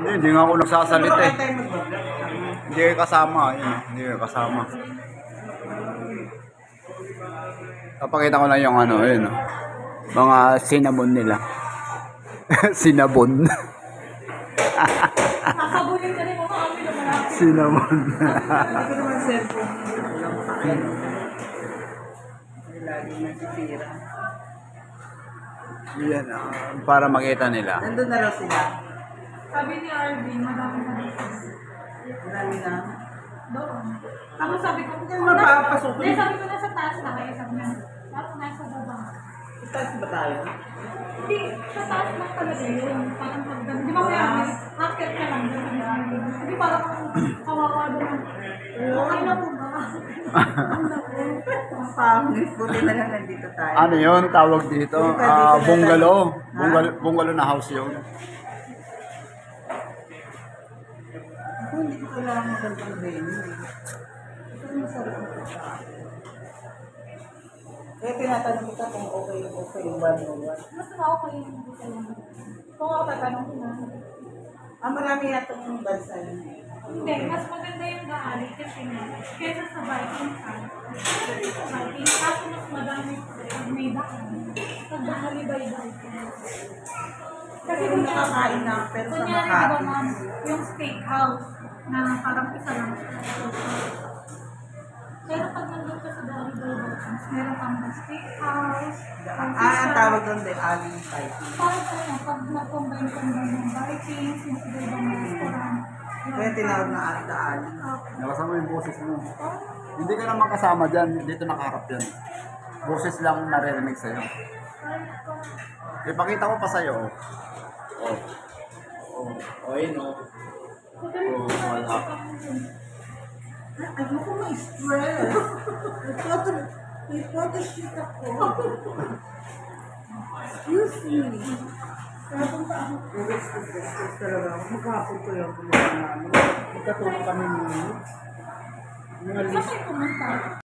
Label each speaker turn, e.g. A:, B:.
A: Hindi nga ako nagsasalita eh. Hindi kayo kasama. Yun, hindi kayo kasama. Papakita ko lang yung ano, yun. Mga cinnamon nila. Cinnamon.
B: Nakabunin ka rin mo kami na malapit.
A: Cinnamon.
C: Hindi ko naman cellphone. Walang pakay. Lagi nasisira.
A: Yan, para makita nila.
C: Nandun na raw sila.
B: Sabi ni Arvin, madami na dito.
C: Marami na.
B: Doon. Tapos sabi ko,
C: Hindi mapapasok.
B: Hindi, sabi ko nasa taas na kayo. Sabi niya, tapos nasa baba.
C: Itaas ba tayo?
B: Hindi, sa taas lang talaga yun. Parang pagdami. Di ba kaya may akit ka lang doon? Hindi parang kawawa doon. Okay na po ba?
C: Ang pangit. Buti na lang nandito tayo.
A: Ano yun, tawag dito? Bungalow. Bungalow na house yun.
C: Ako hindi ko kailangan magandang venue. Ito yung masarap na kita. Kaya tinatanong kita kung okay yung 101.
B: Mas okay yung gusto lang. Kung ako tatanong ko na.
C: Marami yatong bansa yun.
B: Hindi, mas maganda yung gaali kasi nga, kesa sa Viking side. Viking, kaso mas madami pag may daan. Pag nakalibay-bay ka. Kasi
C: Pero nakakain na, pero sa
B: kunyari,
C: Makati.
B: diba ma'am, yung steakhouse na parang isa lang. Pero pag nandun ka sa Garibaldi, meron kang steakhouse,
C: Ang tawag doon din, aling fighting.
B: parang ano, pag na-combine-combine yung Vikings, yung iba-ibang restaurant.
C: Kaya tinawag na Alta Aling.
A: Nakasama yung boses mo. Hindi ka naman kasama dyan. Dito nakaharap yan. Boses lang naririnig sa'yo. Ipakita ko pa sa'yo. Oh. Oh, ayun oh. Oh, wala.
C: Ayoko ma-stress. May photoshoot ako. Excuse me. Kaya punta ako. Stress talaga ako. Maghapon ko yung pumunta namin. Magkatulong kami nito. Mga
B: Saan kayo pumunta?